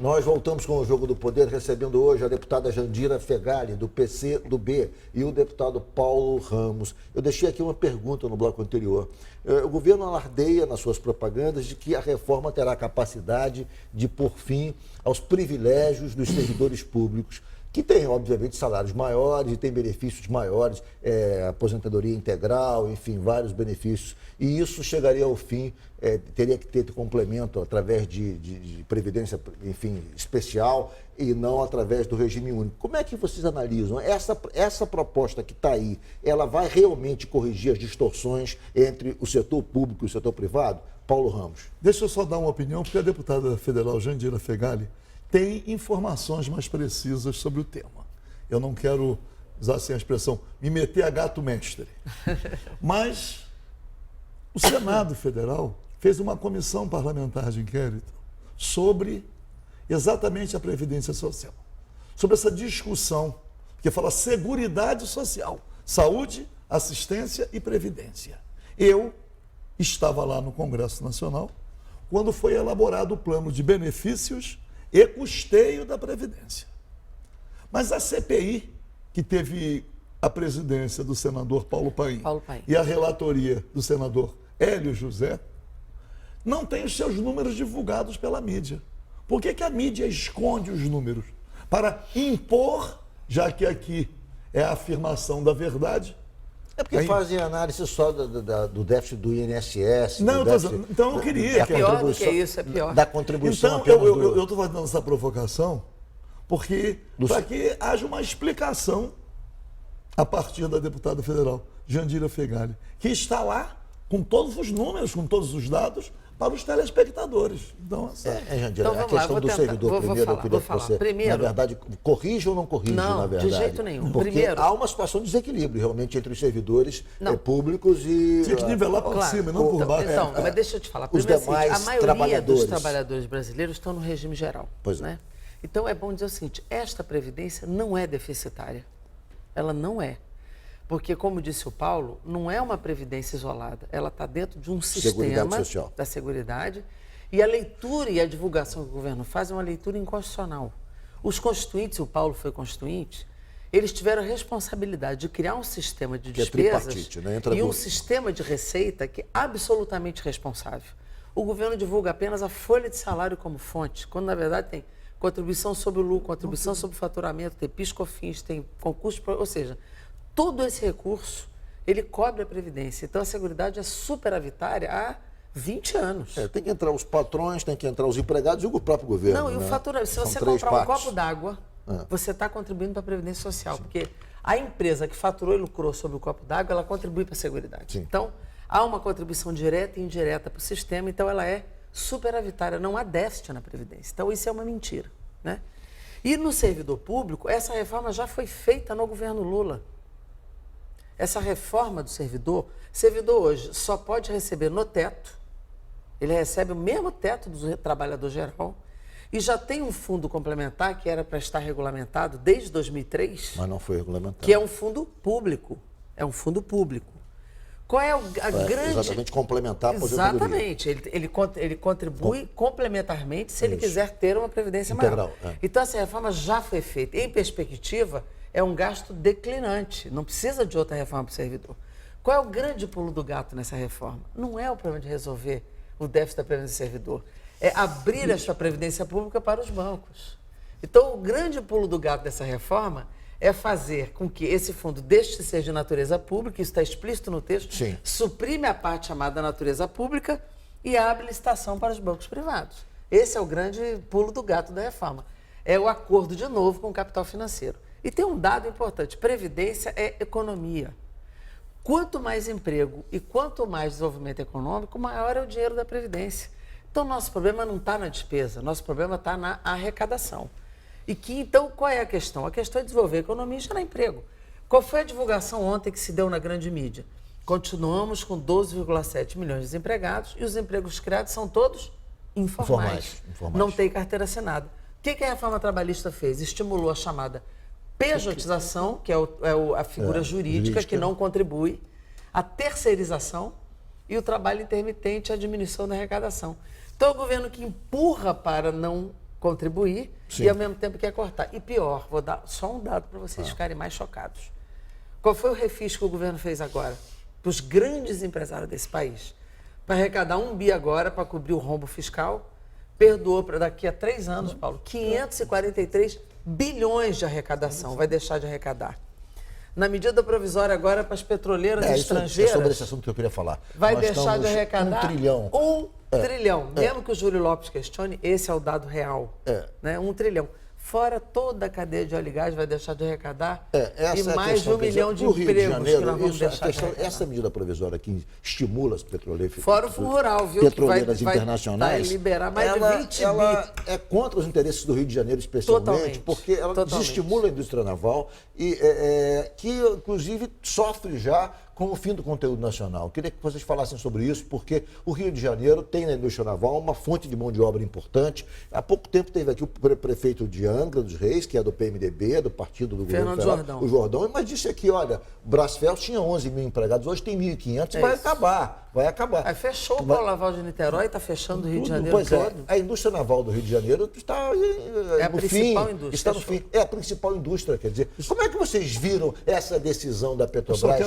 Nós voltamos com o Jogo do Poder, recebendo hoje a deputada Jandira Fegali, do PCdoB, e o deputado Paulo Ramos. Eu deixei aqui uma pergunta no bloco anterior. O governo alardeia nas suas propagandas de que a reforma terá capacidade de pôr fim aos privilégios dos servidores públicos, que tem, obviamente, salários maiores e tem benefícios maiores, aposentadoria integral, enfim, vários benefícios. E isso chegaria ao fim, teria que ter complemento através de previdência, enfim, especial e não através do regime único. Como é que vocês analisam? Essa proposta que está aí, ela vai realmente corrigir as distorções entre o setor público e o setor privado? Paulo Ramos. Deixa eu só dar uma opinião, porque a deputada federal Jandira Fegali tem informações mais precisas sobre o tema. Eu não quero usar assim a expressão, me meter a gato mestre. Mas o Senado Federal fez uma comissão parlamentar de inquérito sobre exatamente a Previdência Social. Sobre essa discussão, que fala Seguridade Social, saúde, assistência e previdência. Eu estava lá no Congresso Nacional quando foi elaborado o plano de benefícios e custeio da Previdência. Mas a CPI, que teve a presidência do senador Paulo Paim e a relatoria do senador Hélio José, não tem os seus números divulgados pela mídia. Por que a mídia esconde os números? Para impor, já que aqui é a afirmação da verdade. É porque fazem análise só do déficit do INSS. Não, então eu queria. É pior do que isso, é pior. Da contribuição. Então, eu estou fazendo essa provocação porque para que haja uma explicação a partir da deputada federal Jandira Fegali, que está lá com todos os números, com todos os dados, para os telespectadores. Então, Jandira, então, a questão do servidor primeiro, eu queria que você, na verdade, corrige ou não corrige, na verdade? Não, de jeito nenhum. Porque há uma situação de desequilíbrio, realmente, entre os servidores públicos e... Tinha que nivelar por cima e não por baixo. Então, mas deixa eu te falar. Os demais a maioria dos trabalhadores brasileiros estão no regime geral. Pois é. Né? Então, é bom dizer o seguinte, esta Previdência não é deficitária. Ela não é. Porque, como disse o Paulo, não é uma previdência isolada. Ela está dentro de um sistema da Seguridade. E a leitura e a divulgação que o governo faz é uma leitura inconstitucional. Os constituintes, o Paulo foi constituinte, eles tiveram a responsabilidade de criar um sistema de despesas e um sistema de receita que é absolutamente responsável. O governo divulga apenas a folha de salário como fonte, quando, na verdade, tem contribuição sobre o lucro, contribuição sobre o faturamento, tem PIS/COFINS, tem concurso, ou seja... Todo esse recurso, ele cobre a Previdência. Então, a Seguridade é superavitária há 20 anos. Tem que entrar os patrões, tem que entrar os empregados e o próprio governo. Não, e o faturamento. Se você comprar um copo d'água, você está contribuindo para a Previdência Social. Sim. Porque a empresa que faturou e lucrou sobre o copo d'água, ela contribui para a Seguridade. Sim. Então, há uma contribuição direta e indireta para o sistema, então ela é superavitária, não há déficit na Previdência. Então, isso é uma mentira. Né? E no servidor público, essa reforma já foi feita no governo Lula. Essa reforma do servidor hoje só pode receber no teto, ele recebe o mesmo teto do trabalhador geral, e já tem um fundo complementar que era para estar regulamentado desde 2003. Mas não foi regulamentado. Que é um fundo público. É um fundo público. Qual é a grande... Exatamente, complementar a aposentadoria. Exatamente. Ele contribui complementarmente se ele quiser ter uma previdência maior. Então, essa reforma já foi feita. Em perspectiva... é um gasto declinante, não precisa de outra reforma para o servidor. Qual é o grande pulo do gato nessa reforma? Não é o problema de resolver o déficit da Previdência do servidor, é abrir esta Previdência Pública para os bancos. Então, o grande pulo do gato dessa reforma é fazer com que esse fundo deixe de ser de natureza pública, isso está explícito no texto, suprime a parte chamada natureza pública e abre licitação para os bancos privados. Esse é o grande pulo do gato da reforma. É o acordo, de novo, com o capital financeiro. E tem um dado importante, previdência é economia. Quanto mais emprego e quanto mais desenvolvimento econômico, maior é o dinheiro da previdência. Então, nosso problema não está na despesa, nosso problema está na arrecadação. E que, então, qual é a questão? A questão é desenvolver a economia e gerar emprego. Qual foi a divulgação ontem que se deu na grande mídia? Continuamos com 12,7 milhões de desempregados e os empregos criados são todos informais. Não tem carteira assinada. O que a reforma trabalhista fez? Estimulou a chamada pejotização, que é a figura jurídica que não contribui, a terceirização e o trabalho intermitente, a diminuição da arrecadação. Então, é o governo que empurra para não contribuir Sim. e ao mesmo tempo quer cortar. E pior, vou dar só um dado para vocês ficarem mais chocados. Qual foi o refis que o governo fez agora para os grandes empresários desse país? Para arrecadar 1 bi agora para cobrir o rombo fiscal, perdoou para daqui a 3 anos, Paulo, 543 bilhões de arrecadação, vai deixar de arrecadar. Na medida provisória agora para as petroleiras estrangeiras... É sobre esse assunto que eu queria falar. Vai Nós deixar de estamos arrecadar 1 trilhão. 1 trilhão. Mesmo que o Júlio Lopes questione, esse é o dado real. Né? 1 trilhão. Fora toda a cadeia de óleo e gás vai deixar de arrecadar e mais de 1 milhão de empregos que nós vamos deixar de arrecadar. Essa medida provisória que estimula as petroleiras... Fora o Fundo Rural, viu? Petroleiras que vai internacionais... Vai liberar mais de 20 ela é contra os interesses do Rio de Janeiro, especialmente, Totalmente. porque ela desestimula a indústria naval, e, que, inclusive, sofre já com o fim do conteúdo nacional. Queria que vocês falassem sobre isso, porque o Rio de Janeiro tem na indústria naval uma fonte de mão de obra importante. Há pouco tempo teve aqui o prefeito de Angra dos Reis, que é do PMDB, do partido do governo federal, o Jordão, mas disse aqui, olha, Brasfel tinha 11 mil empregados, hoje tem 1.500, vai acabar. Aí fechou o Polo Naval de Niterói, está fechando o Rio de Janeiro todo. A indústria naval do Rio de Janeiro está a principal indústria. Está no fim. É a principal indústria, quer dizer. Como é que vocês viram essa decisão da Petrobras,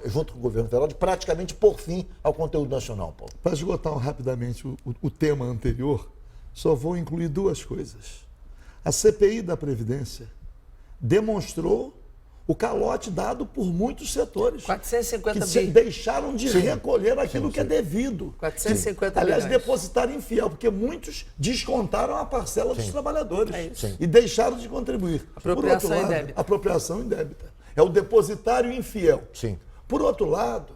junto com o governo federal, de praticamente pôr fim ao conteúdo nacional, Paulo? Para esgotar rapidamente o tema anterior, só vou incluir 2 coisas. A CPI da Previdência demonstrou o calote dado por muitos setores. 450 que deixaram de recolher aquilo que é devido. 450 aliás, bilhões. depositaram em fiel, porque muitos descontaram a parcela dos trabalhadores isso. e deixaram de contribuir. Apropriação Por outro lado, indébita. apropriação indébita. É o depositário infiel. Sim. Por outro lado,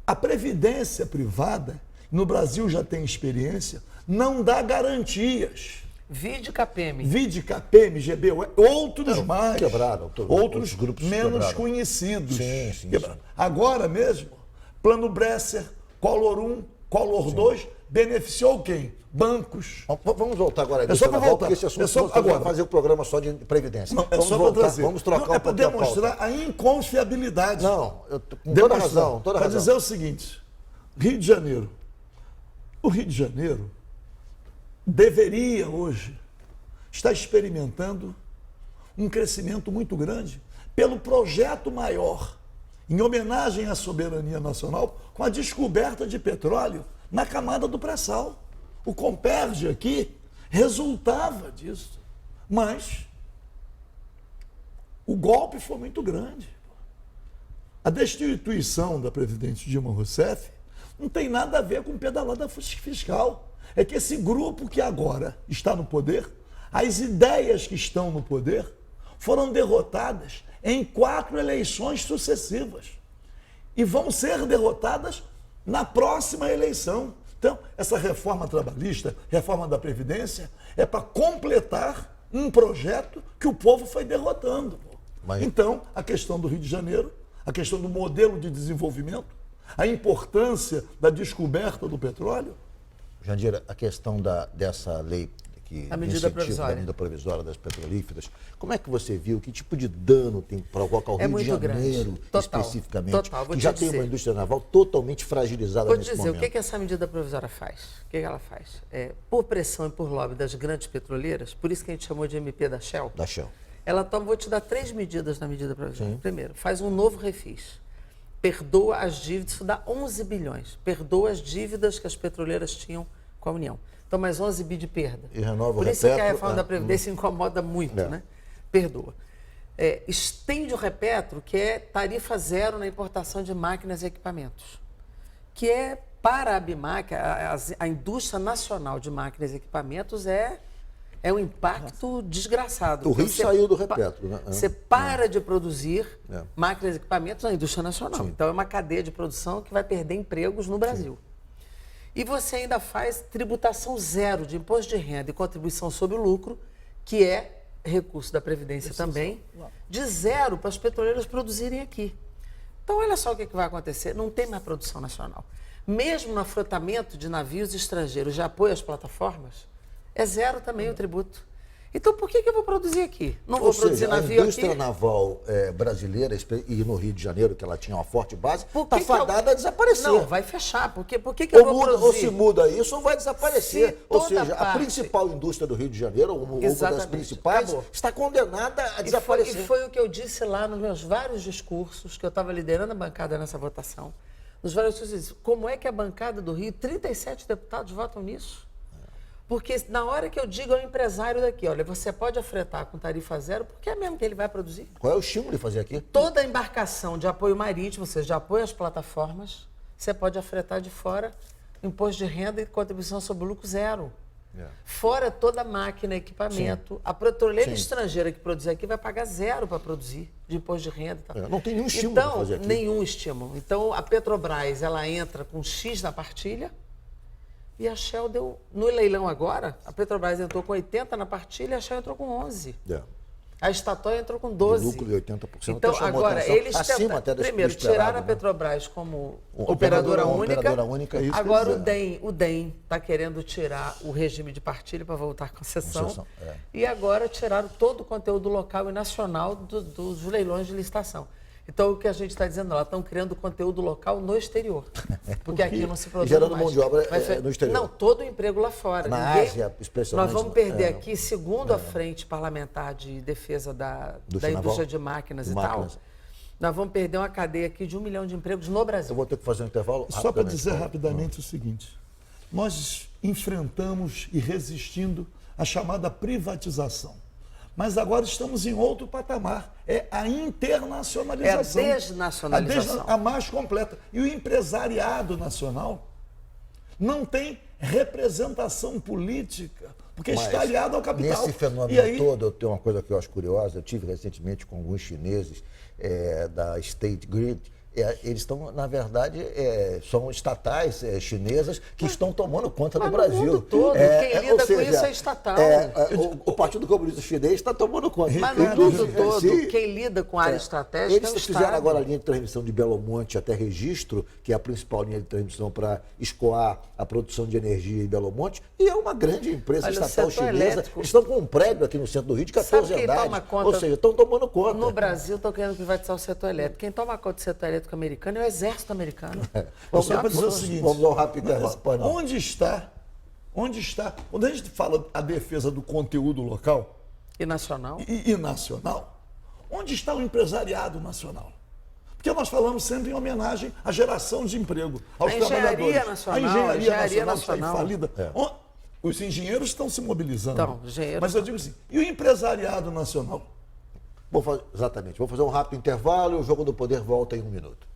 a previdência privada, no Brasil já tem experiência, não dá garantias. Vide CAPEM, GB, outros mais. Quebraram. Outros grupos menos conhecidos. Sim. Agora mesmo, Plano Bresser, Collor 1, Collor 2, beneficiou quem? Bancos. Vamos voltar agora à só para voltar. Porque esse assunto agora fazer o programa só de Previdência. Não, vamos só voltar, trazer. vamos trocar não, é para demonstrar a inconfiabilidade. Não, com toda razão. Para dizer o seguinte, Rio de Janeiro. O Rio de Janeiro deveria hoje estar experimentando um crescimento muito grande pelo projeto maior, em homenagem à soberania nacional, com a descoberta de petróleo na camada do pré-sal. O Comperj aqui resultava disso, mas o golpe foi muito grande. A destituição da presidente Dilma Rousseff não tem nada a ver com pedalada fiscal. É que esse grupo que agora está no poder, as ideias que estão no poder, foram derrotadas em 4 eleições sucessivas. E vão ser derrotadas na próxima eleição. Então, essa reforma trabalhista, reforma da Previdência, é para completar um projeto que o povo foi derrotando. Então, a questão do Rio de Janeiro, a questão do modelo de desenvolvimento, a importância da descoberta do petróleo. Jandira, a questão dessa lei que a medida provisória das petrolíferas, como é que você viu? Que tipo de dano tem provoca ao Rio de Janeiro, especificamente, que já tem uma indústria naval totalmente fragilizada nesse momento? Vou dizer, o que essa medida provisória faz? O que ela faz? Por pressão e por lobby das grandes petroleiras, por isso que a gente chamou de MP da Shell. Da Shell. Ela toma, vou te dar 3 medidas na medida provisória. Sim. Primeiro, faz um novo refis. Perdoa as dívidas, isso dá 11 bilhões. Perdoa as dívidas que as petroleiras tinham com a União. Então, mais 11 bi de perda. E renova Por isso que a reforma da Previdência incomoda muito, né? Perdoa. Estende o repetro, que é tarifa zero na importação de máquinas e equipamentos. Que é, para a ABMAC, a indústria nacional de máquinas e equipamentos é um impacto desgraçado. O Rio saiu do repetro, né? Você para de produzir máquinas e equipamentos na indústria nacional. Sim. Então, é uma cadeia de produção que vai perder empregos no Brasil. Sim. E você ainda faz tributação zero de imposto de renda e contribuição sobre o lucro, que é recurso da Previdência também, de zero para as petroleiras produzirem aqui. Então, olha só o que vai acontecer. Não tem mais produção nacional. Mesmo no afrotamento de navios estrangeiros de apoio às plataformas, é zero também o tributo. Então, por que eu vou produzir aqui? Não vou Ou produzir seja, navio aqui? a indústria naval brasileira, e no Rio de Janeiro, que ela tinha uma forte base, está que fadada a desaparecer. Não, vai fechar. Por que eu vou produzir? Ou se muda isso, ou vai desaparecer. Se Ou toda seja, a parte- principal indústria do Rio de Janeiro, ou uma das Exatamente. principais, Acabou. está condenada a desaparecer. E foi o que eu disse lá nos meus vários discursos, que eu estava liderando a bancada nessa votação. Nos vários discursos, eu disse, como é que a bancada do Rio, 37 deputados votam nisso? Porque na hora que eu digo ao empresário daqui, olha, você pode afretar com tarifa zero, porque é mesmo que ele vai produzir. Qual é o estímulo de fazer aqui? Toda embarcação de apoio marítimo, ou seja, de apoio às plataformas, você pode afretar de fora, imposto de renda e contribuição sobre o lucro zero. Fora toda máquina, equipamento. Sim. A petroleira estrangeira que produzir aqui vai pagar zero para produzir, de imposto de renda e tal. Não tem nenhum estímulo para fazer aqui. Nenhum estímulo. Então, a Petrobras, ela entra com X na partilha e a Shell deu... No leilão agora, a Petrobras entrou com 80 na partilha e a Shell entrou com 11. A Statoil entrou com 12. De lucro de 80%. Então, agora, eles tentaram, primeiro, tiraram a Petrobras como operadora única. Agora, o DEM está querendo tirar o regime de partilha para voltar à concessão. E agora tiraram todo o conteúdo local e nacional dos leilões de licitação. Então, o que a gente está dizendo lá, estão criando conteúdo local no exterior. Porque aqui não se produz gerando mais. mão de obra no exterior. Não, todo o emprego lá fora. Na Ásia, especialmente. Nós vamos perder aqui, segundo a Frente Parlamentar de Defesa da Indústria de Máquinas e tal, nós vamos perder uma cadeia aqui de 1 milhão de empregos no Brasil. Eu vou ter que fazer um intervalo. Só para dizer rapidamente o seguinte, nós enfrentamos e resistindo à chamada privatização. Mas agora estamos em outro patamar, é a internacionalização. É a desnacionalização. A mais completa. E o empresariado nacional não tem representação política, porque está aliado ao capital. Nesse fenômeno todo, eu tenho uma coisa que eu acho curiosa, eu tive recentemente com alguns chineses da State Grid. Eles estão, na verdade, são estatais chinesas que estão tomando conta do Brasil. No mundo todo, quem lida com isso é estatal. O Partido Comunista Chinês está tomando conta. Mas no mundo todo, quem lida com a área estratégica é o Estado. Eles fizeram agora a linha de transmissão de Belo Monte até Registro, que é a principal linha de transmissão para escoar a produção de energia em Belo Monte, e é uma grande empresa estatal chinesa. Eles estão com um prédio aqui no centro do Rio de 14 andares. Ou seja, estão tomando conta. No Brasil, estão querendo privatizar o setor elétrico. Quem toma conta do setor elétrico americano é o exército americano. Vamos dizer o seguinte, vamos dar um rápido intervalo. Onde está, quando a gente fala a defesa do conteúdo local e nacional, e nacional, onde está o empresariado nacional? Porque nós falamos sempre em homenagem à geração de emprego, aos trabalhadores. A engenharia nacional está infalida. Os engenheiros estão se mobilizando. Então, mas eu digo assim, e o empresariado nacional? Exatamente. Vou fazer um rápido intervalo e o Jogo do Poder volta em 1 minuto.